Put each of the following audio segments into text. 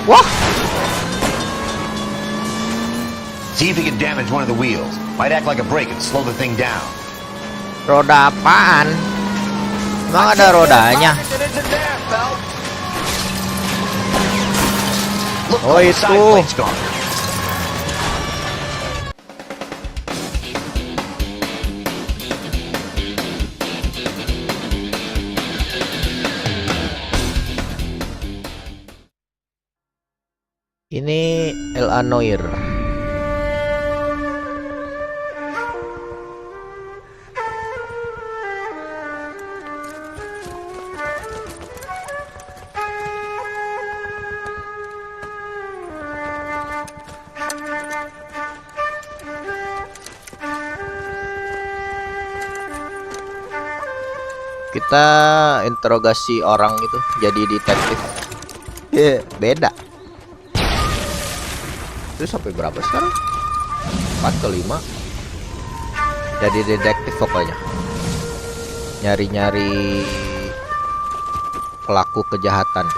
Wah. See if you can damage one of the wheels. Might act like a brake and slow the thing down. Roda apaan? Emang ada rodanya? Oh itu. Ini Noire. Kita interogasi orang itu jadi detektif. Beda. Itu sampai berapa sekarang? 4 ke 5. Jadi detektif pokoknya. Nyari-nyari pelaku kejahatan.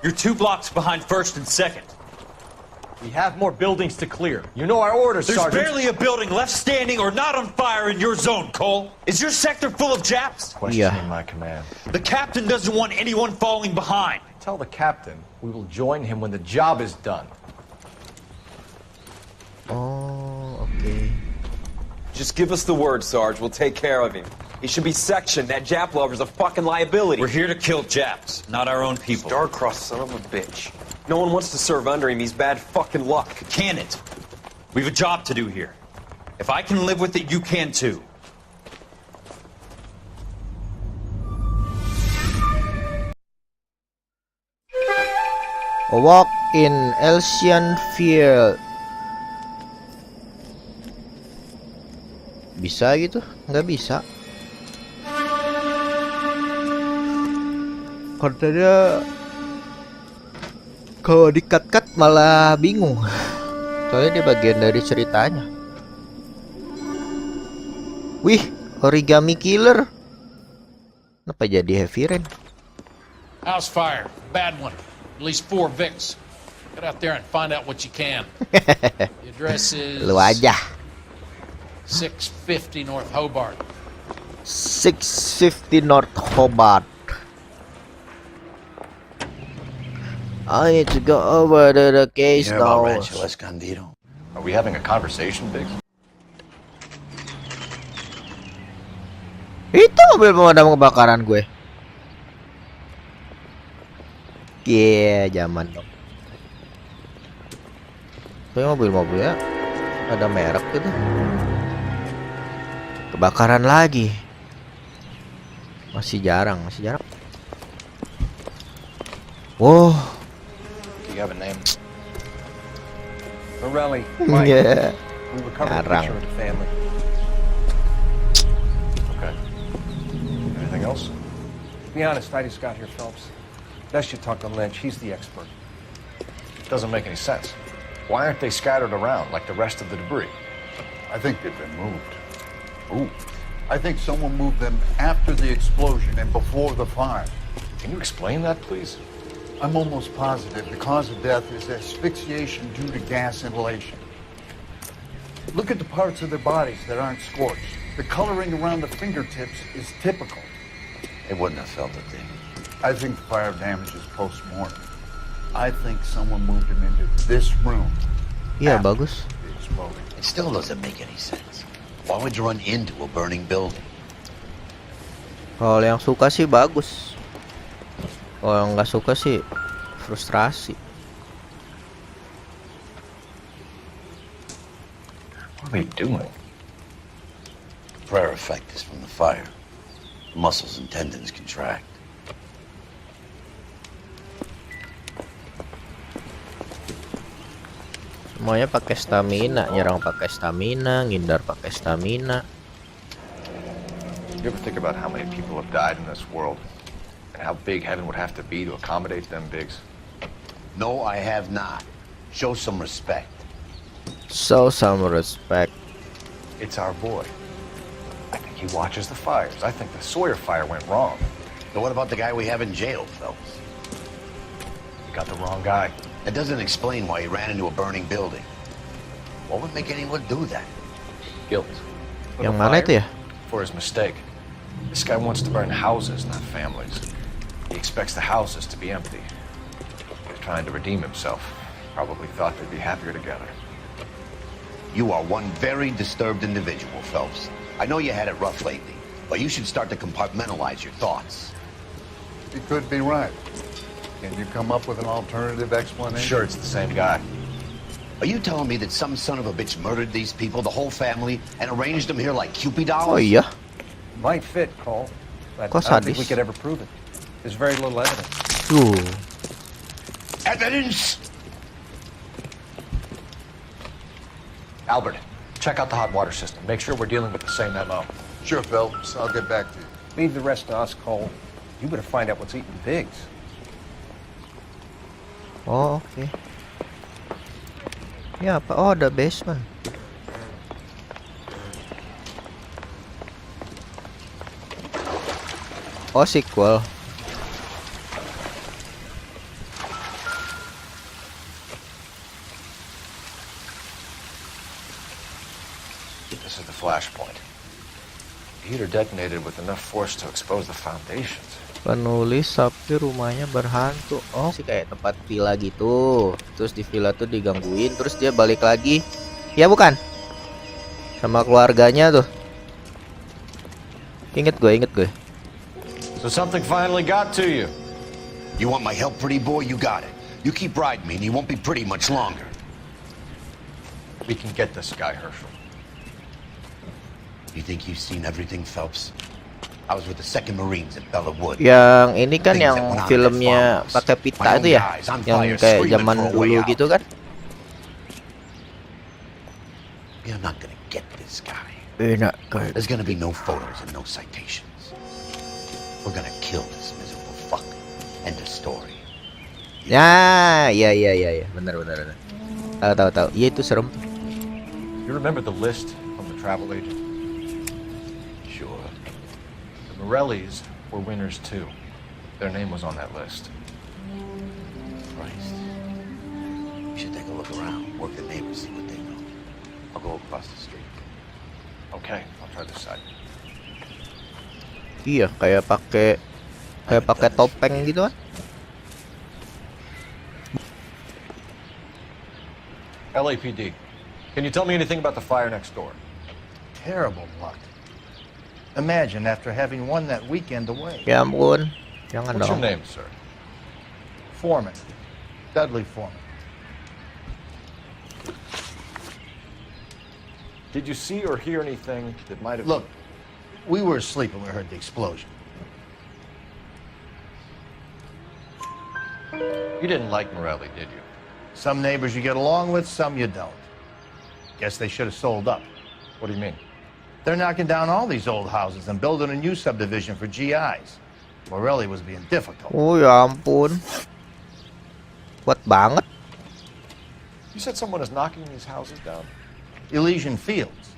You're 2 blocks behind first and second. We have more buildings to clear. You know our orders, Sergeant. There's barely a building left standing or not on fire in your zone, Cole. Is your sector full of Japs? Questioning my command. The captain doesn't want anyone falling behind. Tell the captain we will join him when the job is done. Oh, okay. Just give us the word, Sarge. We'll take care of him. He should be sectioned. That Jap lover's a fucking liability. We're here to kill Japs, not our own people. Star-crossed son of a bitch. No one wants to serve under him. He's bad fucking luck. Can it? We've a job to do here. If I can live with it, you can too. A walk in Elysian Field. Bisa gitu? Nggak bisa. Katanya kalau di-cut malah bingung. Soalnya dia bagian dari ceritanya. Wih, origami killer. Kenapa jadi heavy rain? House fire, bad one. At least 4 Vicks. Get out there and find out what you can. The address is Lu aja. 650 North Hobart. 650 North Hobart. I need to go over to the case now. Are we having a conversation, Biggs? Itu mobil pemadam kebakaran gue. Zaman dong. Tapi mobil-mobilnya ada merek gitu. Kebakaran lagi. Masih jarang. Wow. Do you have a name? Morelli. Yeah. We recovered a picture of the family. Okay. Anything else? To be honest, I just got here, Phelps. Best you talk to Lynch. He's the expert. Doesn't make any sense. Why aren't they scattered around like the rest of the debris? I think they've been moved. Ooh. I think someone moved them after the explosion and before the fire. Can you explain that, please? I'm almost positive the cause of death is asphyxiation due to gas inhalation. Look at the parts of their bodies that aren't scorched. The coloring around the fingertips is typical. They wouldn't have felt a thing. I think the fire damage is post-mortem. I think someone moved him into this room. Iya, bagus. It still doesn't make any sense. Why would you run into a burning building? Kalau yang suka sih bagus. Kalau yang nggak suka sih frustrasi. What are we doing? The prayer effect is from the fire. The muscles and tendons contract. Semuanya pakai stamina, nyerang pakai stamina, ngindar pakai stamina. You ever think about how many people have died in this world? And how big heaven would have to be to accommodate them, Biggs? No, I have not. Show some respect. Show some respect. It's our boy. I think he watches the fires. I think the Sawyer fire went wrong. So what about the guy we have in jail, Phelps? You got the wrong guy. That doesn't explain why he ran into a burning building. What would make anyone do that? Guilt. For Yang the mana fire, itu ya? For his mistake. This guy wants to burn houses, not families. He expects the houses to be empty. He's trying to redeem himself. Probably thought they'd be happier together. You are one very disturbed individual, Phelps. I know you had it rough lately, but you should start to compartmentalize your thoughts. He could be right. Can you come up with an alternative explanation? Sure, it's the same guy. Are you telling me that some son of a bitch murdered these people, the whole family, and arranged them here like Cupid Oh dolls? iya. Might fit, Cole. But Kok I don't think we sadis? could ever prove it. There's very little evidence. Tuh. Evidence? Albert, check out the hot water system. Make sure we're dealing with the same MO. Sure, Phelps. I'll get back to you. Leave the rest to us, Cole. You better find out what's eating pigs. Oh, oke. Ya apa? Oh, ada basement. Oh, sequel. This is the flashpoint. The heater detonated with enough force to expose the foundations. Penulis tapi rumahnya berhantu. Oh, sih kayak tempat villa gitu. Terus di villa tuh digangguin, terus dia balik lagi. Ya bukan? Sama keluarganya tuh. Ingat gue. So something finally got to you. You want my help, pretty boy? You got it. You keep riding me and you won't be pretty much longer. We can get this guy, Herschel. You think you've seen everything, Phelps? I was with the 2nd Marines at Bella Wood. Yang ini kan yang filmnya pakai pita itu ya, yang kayak zaman dulu gitu kan? You're not gonna get this guy. Enak kan? There's gonna be no photos and no citations. We're gonna kill this miserable fuck. End of story. Ya, benar. Tahu. Iya itu serem. You remember the list from the travel agent? Sure. The Morellis were winners too. Their name was on that list. Christ. We should take a look around, work the neighbors, see what they know. I'll go across the street. Okay, I'll try this side. Iya, kayak pakai topeng gitu kan? LAPD, can you tell me anything about the fire next door? Terrible luck. Imagine after having won that weekend away. Ya ampun, jangan What's your dong. name, sir? Foreman. Dudley Foreman. Did you see or hear anything that might have... Look, we were asleep when we heard the explosion. You didn't like Morelli, did you? Some neighbors you get along with, some you don't. Guess they should have sold up. What do you mean? They're knocking down all these old houses and building a new subdivision for GIs. Morelli was being difficult. Oh ya ampun, kuat banget. You said someone is knocking these houses down? Elysian Fields.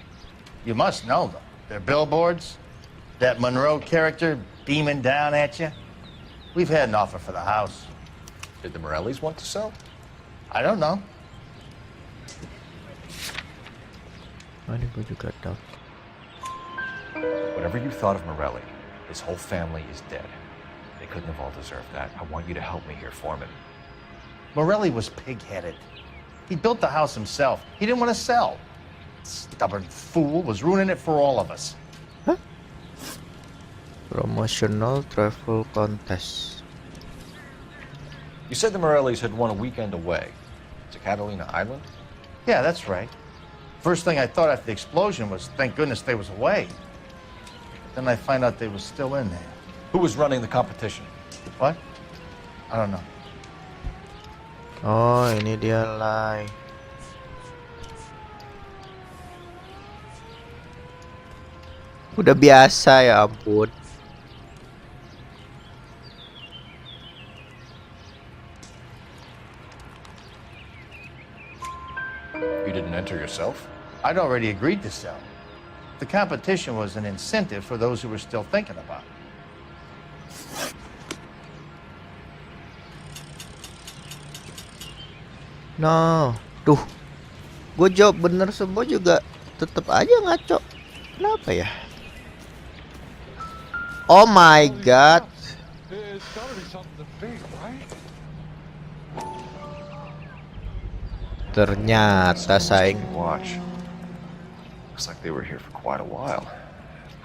You must know them. Their billboards, that Monroe character beaming down at you. We've had an offer for the house. Did the Morellis want to sell? I don't know. Oh, ini gue juga tahu. Whatever you thought of Morelli, his whole family is dead. They couldn't have all deserved that. I want you to help me here, Foreman. Morelli was pig-headed. He built the house himself. He didn't want to sell. Stubborn fool was ruining it for all of us. Promotional travel contest. You said the Morellis had won a weekend away to Catalina Island? Yeah, that's right. First thing I thought after the explosion was, thank goodness they was away. Then I find out they was still in there. Who was running the competition? What? I don't know. Oh, ini dia live. Udah biasa ya ampun. You didn't enter yourself? I'd already agreed to sell. The competition was an incentive for those who were still thinking about it. Nah, tuh. Gue jawab bener semua juga tetap aja ngaco. Kenapa ya? Oh my god. It's gotta be something big, right? Ternyata saing. Watch. Looks like they were here for quite a while.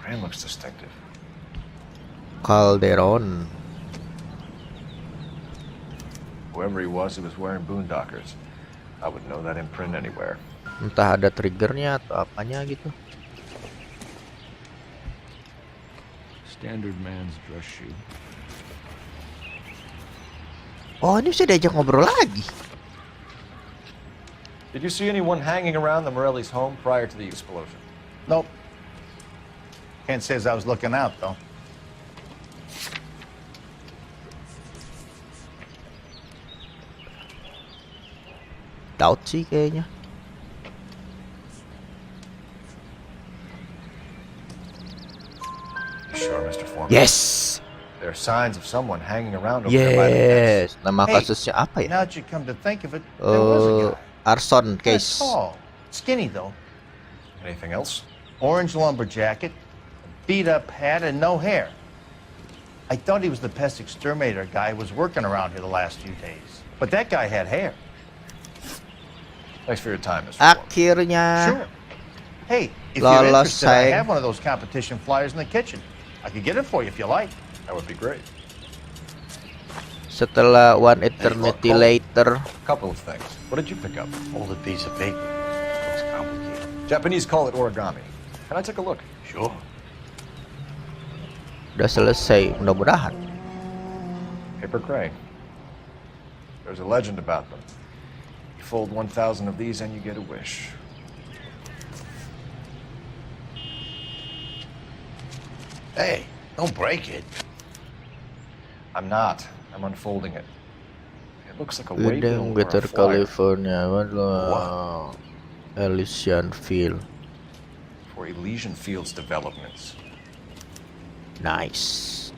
Brand looks distinctive. Calderon. Whoever he was wearing boondockers. I would know that imprint anywhere. Entah ada triggernya atau apanya gitu. Standard man's dress shoe. Oh, ini bisa diajak ngobrol lagi. Did you see anyone hanging around the Morelli's home prior to the explosion? Nope. Can't say as I was looking out, though. Doubt sih kayaknya. Sure, Mr. Foreman. Yes. There are signs of someone hanging around over there by the fence. Yes. Nama Hey, kasusnya apa ya? Now that you come to think of it, there was a guy. Arson Kinda case. tall, skinny though. Anything else? Orange lumber jacket, beat up hat, and no hair. I thought he was the pest exterminator guy who was working around here the last few days. But that guy had hair. Thanks for your time, Mr. Foreman. Akhirnya. Sure. Hey, if Lolos, you're interested, I sayang. have one of those competition flyers in the kitchen. I could get it for you if you like. That would be great. Setelah one eternity later. Couple of things. What did you pick up? Folded piece of paper. Looks complicated. Japanese call it origami. Can I take a look? Sure. Udah selesai, mudah-mudahan. Paper crane. There's a legend about them. You fold 1,000 of these and you get a wish. Hey, don't break it. I'm not. I'm unfolding it. It looks like a way bill Udang or a Better flyer California. Wow. Elysian Field. for Elysian Fields developments. Nice.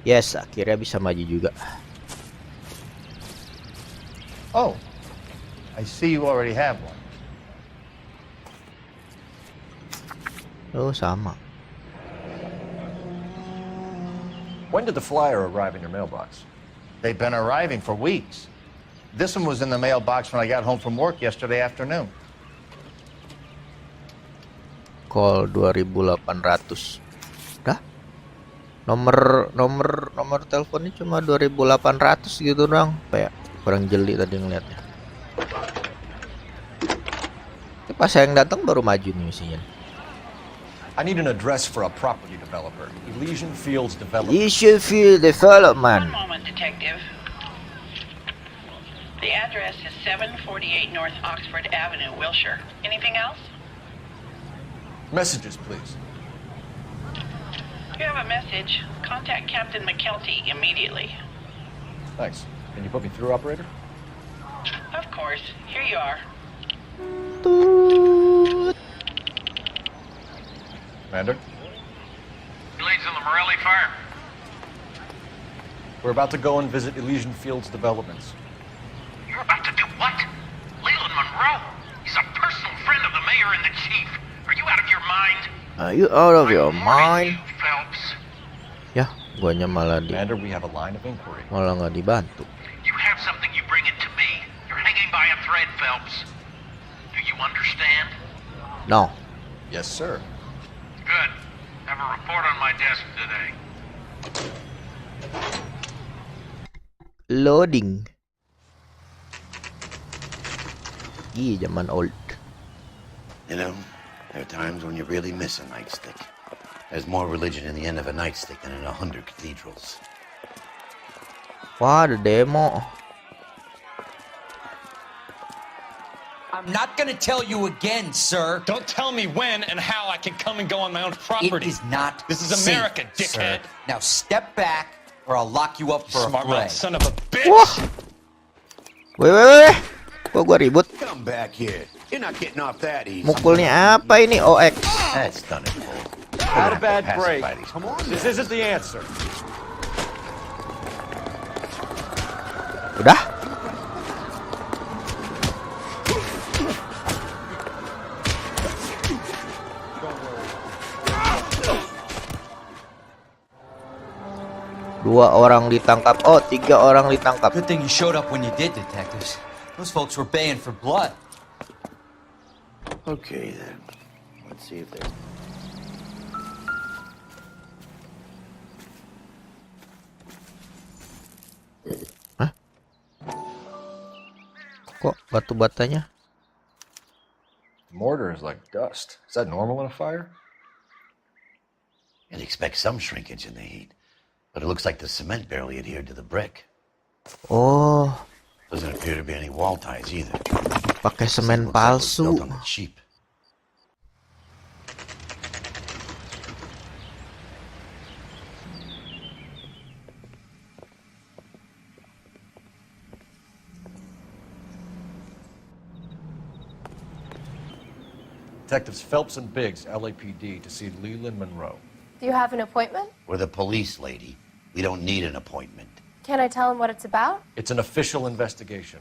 Yes, akhirnya bisa maju juga. Oh, I see you already have one. Oh, sama. When did the flyer arrive in your mailbox? They've been arriving for weeks. This one was in the mailbox when I got home from work yesterday afternoon. Call 2800. Dah. Nomor teleponnya cuma 2800 gitu doang. Kayak kurang jeli tadi ngeliatnya. Tapi pas yang datang baru maju nih misinya. I need an address for a property developer. Elysian Fields Development. Elysian Field Development. One moment, detective. The address is 748 North Oxford Avenue, Wilshire. Anything else? Messages, please. You have a message. Contact Captain McKelty immediately. Thanks. Can you put me through, operator? Of course. Here you are. Commander? Leads in the Morelli fire. We're about to go and visit Elysian Fields Developments. You're about to do what? Leland Monroe? He's a personal friend of the mayor and the chief. Are you out of your mind? Are you out of your I'm mind? warning you, Phelps. Ya, guanya malah Commander, we have a line of inquiry. malah nggak dibantu. You have something, you bring it to me. You're hanging by a thread, Phelps. Do you understand? No. Yes, sir. Good. Have a report on my desk today. Loading. Ih, zaman old. You know, there are times when you really miss a nightstick. There's more religion in the end of a nightstick than in 100 cathedrals. Wah, ada demo. I'm not gonna tell you again, sir. Don't tell me when and how I can come and go on my own property. It is not. This is safe, America, dickhead. sir. Now step back, or I'll lock you up for Smart a fray. mouth son of a bitch. Wah. Weh. Kok gua ribut? Come back here. You're not getting off that easy. Mukulnya apa ini? OX. That's done it, Cole. Had a bad Pacify break. these Come on, boys. this isn't the answer. Udah? 2 orang ditangkap. Oh, 3 orang ditangkap. Good thing you showed up when you did, detectives. Those folks were baying for blood. Okay, then. Let's see if there's... Hah? Kok batu batanya? The mortar is like dust. Is that normal in a fire? You'd expect some shrinkage in the heat, but it looks like the cement barely adhered to the brick. Oh, Doesn't appear to be any wall ties either. pakai semen Looks like it was palsu. built on the cheap. Detectives Phelps and Biggs, LAPD, to see Leland Monroe. Do you have an appointment? We're the police, lady. We don't need an appointment. Can I tell him what it's about? It's an official investigation.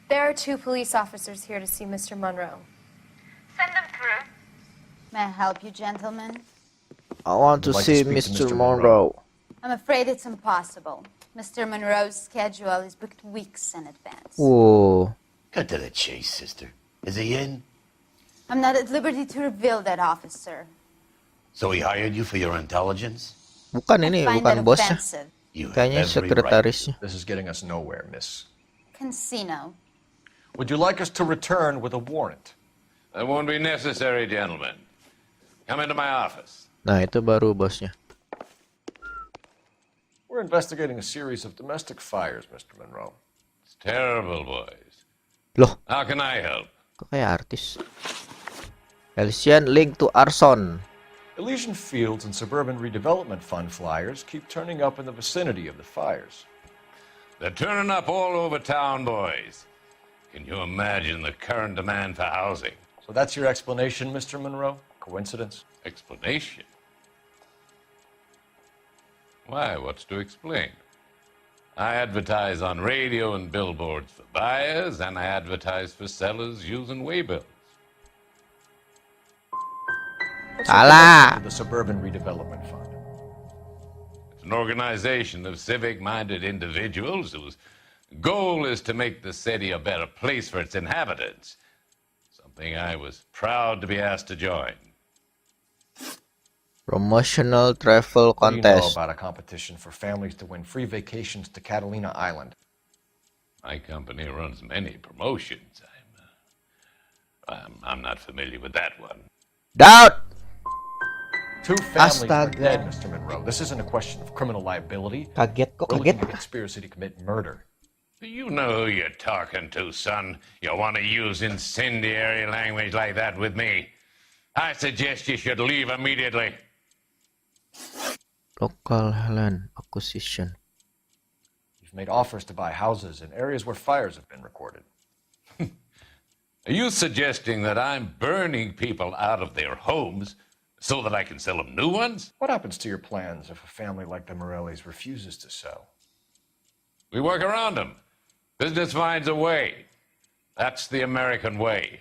There are 2 police officers here to see Mr. Monroe. Send them through. May I help you, gentlemen? I want to Would like see to speak to Mr. Mr. Monroe. I'm afraid it's impossible. Mr. Monroe's schedule is booked weeks in advance. Wow. Cut to the chase, sister. Is he in? I'm not at liberty to reveal that, officer. So he hired you for your intelligence? Bukan ini, Find bukan that bosnya. offensive. You have Kayaknya every sekretarisnya. This is getting us nowhere, miss. Casino. Would you like us to return with a warrant? That won't be necessary, gentlemen. Come into my office. Nah, itu baru bosnya. We're investigating a series of domestic fires, Mr. Monroe. It's terrible, boys. Loh, How can I help? kok kayak artis? Elysian link to arson. Elysian Fields and Suburban Redevelopment Fund flyers keep turning up in the vicinity of the fires. They're turning up all over town, boys. Can you imagine the current demand for housing? So that's your explanation, Mr. Monroe? Coincidence? Explanation? Why, what's to explain? I advertise on radio and billboards for buyers, and I advertise for sellers using waybills. What's the Salah. connection to the Suburban Redevelopment Fund? It's an organization of civic-minded individuals whose goal is to make the city a better place for its inhabitants. Something I was proud to be asked to join. Promotional travel What do you know contest. about a competition for families to win free vacations to Catalina Island? My company runs many promotions. I'm not familiar with that one. Doubt. 2 families are Astaga. dead, Mr. Monroe. This isn't a question of criminal liability. Kaget kok, We're looking kaget. at conspiracy to commit murder. Do you know who you're talking to, son? You want to use incendiary language like that with me? I suggest you should leave immediately. Local land acquisition. You've made offers to buy houses in areas where fires have been recorded. Are you suggesting that I'm burning people out of their homes so that I can sell them new ones? What happens to your plans if a family like the Morellis refuses to sell? We work around them. Business finds a way. That's the American way.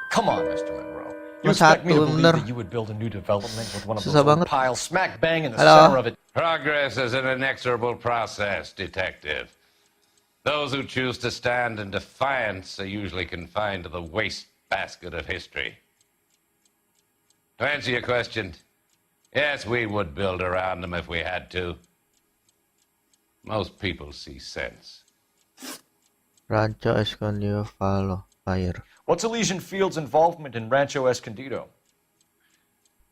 Come on, Mr. Monroe. You Mas expect me to satu, believe bener. that you would build a new development with one of those Susah old banget. piles smack bang in the Halo. center of it? Progress is an inexorable process, detective. Those who choose to stand in defiance are usually confined to the wastebasket of history. To answer your question, yes, we would build around them if we had to. Most people see sense. Rancho Escondido Fire. What's Elysian Fields' involvement in Rancho Escondido?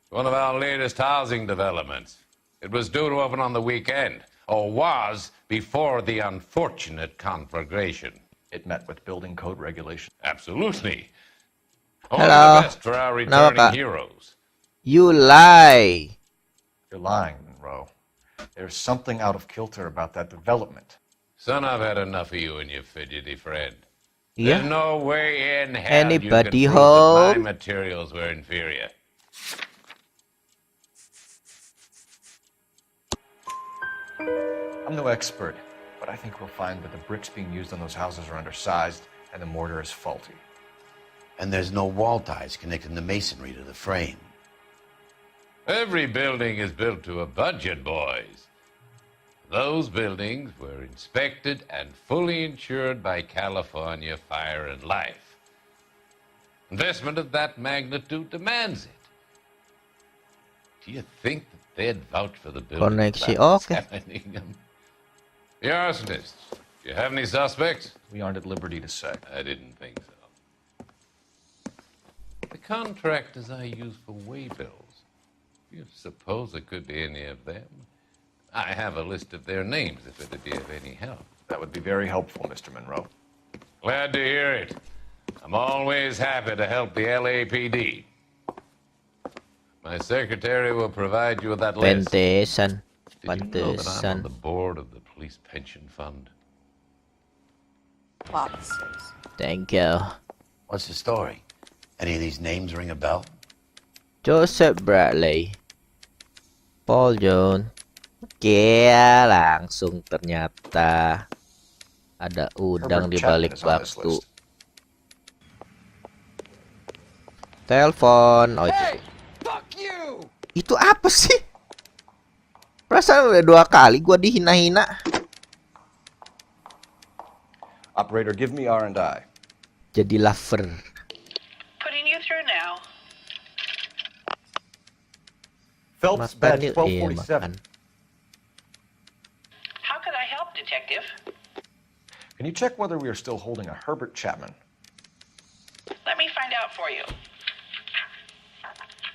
One of our latest housing developments. It was due to open on the weekend, or was before the unfortunate conflagration. It met with building code regulations. Absolutely. Only Hello. the best for our Kenapa, returning Kak? heroes. You lie. You're lying, Monroe. There's something out of kilter about that development. Son, I've had enough of you and your fidgety friend. Yeah. There's no way in hell Anybody you can prove that home? my materials were inferior. I'm no expert, but I think we'll find that the bricks being used on those houses are undersized and the mortar is faulty. And there's no wall ties connecting the masonry to the frame. Every building is built to a budget, boys. Those buildings were inspected and fully insured by California Fire and Life. Investment of that magnitude demands it. Do you think that they'd vouch for the building? Koneksi oke. The arsonists. Do you have any suspects? We aren't at liberty to say. I didn't think so. The contractors I use for way bills. Do you suppose it could be any of them? I have a list of their names if it'd be of any help. That would be very helpful, Mr. Monroe. Glad to hear it. I'm always happy to help the LAPD. My secretary will provide you with that list. Pantesan. Did you know that I'm on the board of the police pension fund? Officers. Thank you. What's the story? Any of these names ring a bell? Joseph Bradley, Paul Jones. Oke, langsung ternyata ada udang di balik batu. Telepon. Oh, itu apa sih? Perasaan udah 2 kali gua dihina-hina. Operator, give me R&I. Jadi lover. Putting you through now. Phelps, badge 1247. How could I help, Detective? Can you check whether we are still holding a Herbert Chapman? Let me find out for you.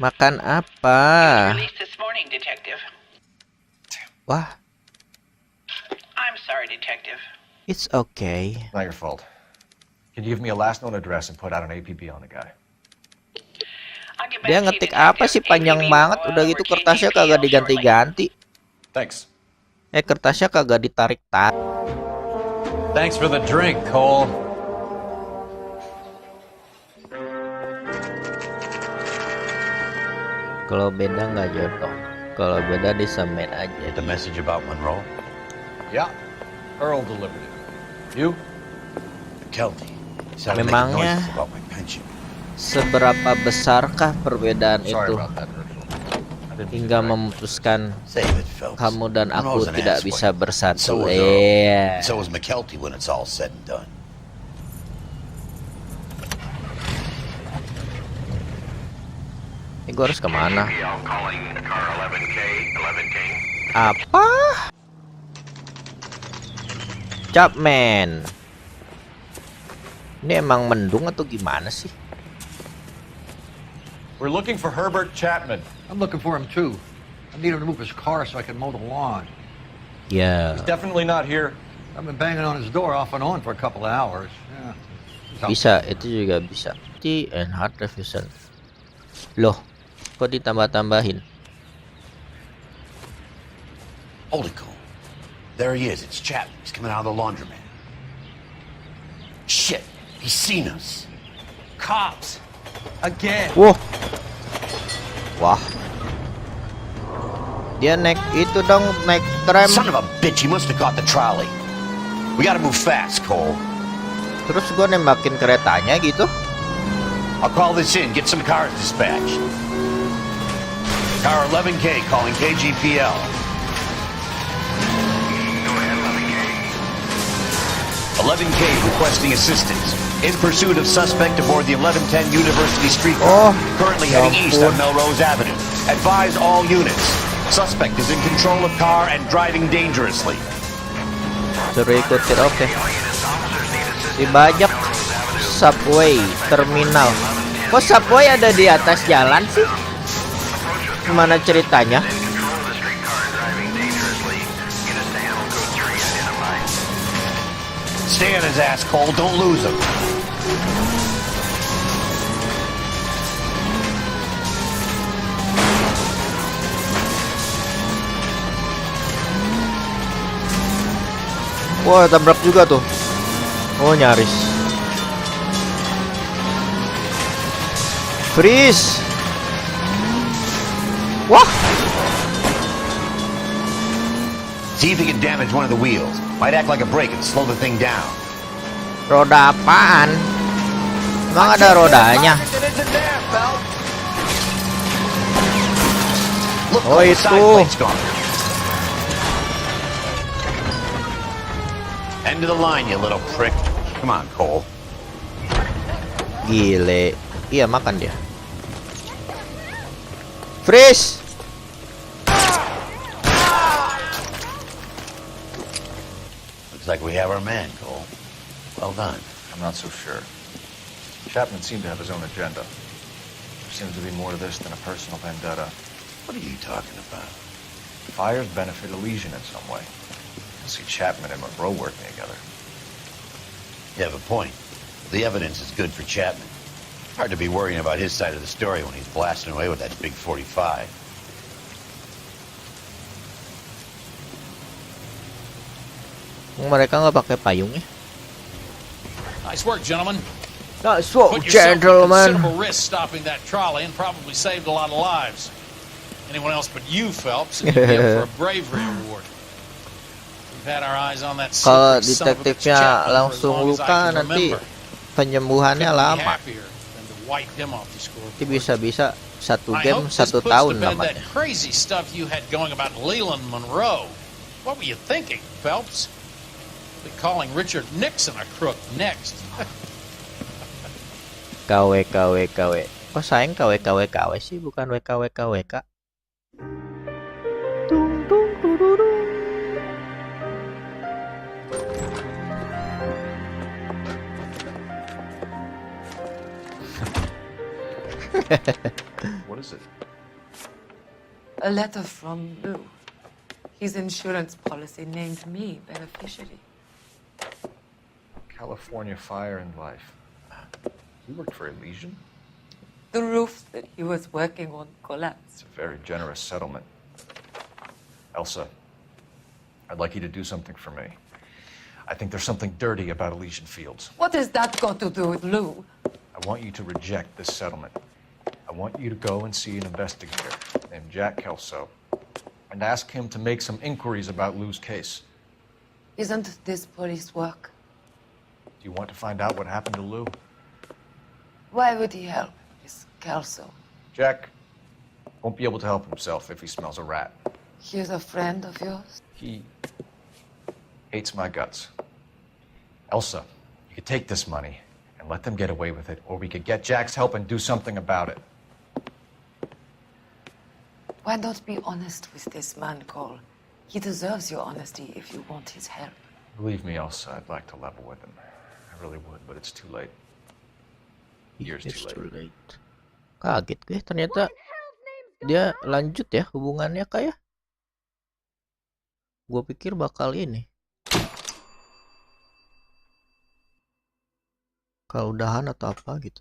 Makan apa? Released this morning, Detective. Wah, I'm sorry, Detective. it's okay. Not your fault. Can you give me a last known address and put out an APB on the guy? Dia ngetik apa sih panjang banget, udah gitu kertasnya kagak diganti-ganti. Thanks. Kertasnya kagak ditarik-tarik. Thanks for the drink, Cole. Kalau beda nggak jodoh. Kalau beda disamain aja. The message about Monroe? Yeah. Earl delivered it. You? Kelty. Memangnya seberapa besarkah perbedaan itu hingga memutuskan kamu dan aku tidak bisa bersatu? So is McKelty when it's all said and done. Ini gue harus kemana? Apa? Chapman. Ini emang mendung atau gimana sih? We're looking for Herbert Chapman. I'm looking for him too. I need him to move his car so I can mow the lawn. Yeah. He's definitely not here. I've been banging on his door off and on for a couple of hours. Yeah. Bisa, itu juga bisa. And hard revision. Loh, kok ditambah-tambahin? Hold it, Cole. There he is. It's Chapman. He's coming out of the laundromat. Shit. He's seen us. Cops. Again. Wah. Wah. Dia naik itu dong, naik tram. Son of a bitch, he must have caught the trolley. We gotta move fast, Cole. Terus gue nembakin keretanya gitu. I'll call this in, get some cars dispatched. Car 11K calling KGPL. 11K requesting assistance. In pursuit of suspect aboard the 1110 University streetcar. Currently heading east on Melrose Avenue. Advise all units. Suspect is in control of car and driving dangerously. Suruh ikutin, oke. Dibajak subway terminal. Kok subway ada di atas jalan sih? Gimana ceritanya? Stay on his ass, Cole. Don't lose him. Wah, tabrak juga tuh. Oh, nyaris. Freeze. Wah. See if he can damage one of the wheels. Might act like a brake and slow the thing down. Roda apaan? Emang ada rodanya? Oh, itu. End of the line, you little prick. Come on, Cole. Gile. Iya, makan dia. Freeze. Looks like we have our man, Cole. Well done. I'm not so sure. Chapman seemed to have his own agenda. There seems to be more to this than a personal vendetta. What are you talking about? Fires benefit Elysian in some way. I see Chapman and Monroe working together. You have a point. The evidence is good for Chapman. Hard to be worrying about his side of the story when he's blasting away with that big 45. Mereka nggak pakai payung ya? Nice work, gentlemen. Nice work, Put yourself at gentlemen. considerable risk stopping that trolley and probably saved a lot of lives. Anyone else but you, Phelps, and you'd be up for a bravery award. We've had our eyes on that Kalau slippery son of a bitch detektifnya Chapman for as langsung long as I luka can nanti remember. penyembuhannya Couldn't be lama. happier than to wipe him off the scoreboard. Nanti bisa-bisa satu I game hope this 1 puts tahun to bed that lamanya. crazy stuff you had going about Leland Monroe. What were you thinking, Phelps? Be calling Richard Nixon a crook next. KW. Oh sayang KW sih, bukan WK. What is it? A letter from Lou. His insurance policy named me beneficiary. California Fire and Life. You worked for Elysian? The roof that he was working on collapsed. It's a very generous settlement. Elsa, I'd like you to do something for me. I think there's something dirty about Elysian Fields. What has that got to do with Lou? I want you to reject this settlement. I want you to go and see an investigator named Jack Kelso and ask him to make some inquiries about Lou's case. Isn't this police work? Do you want to find out what happened to Lou? Why would he help, Miss Kelso? Jack won't be able to help himself if he smells a rat. He's a friend of yours? He hates my guts. Elsa, you could take this money and let them get away with it, or we could get Jack's help and do something about it. Why not be honest with this man, Cole? He deserves your honesty if you want his help. Believe me, Elsa, I'd like to level with him. I really would, but it's too late. Years It's too late. Kaget gue ternyata dia lanjut ya hubungannya kayak. Gue pikir bakal ini. Kalau udahan atau apa gitu.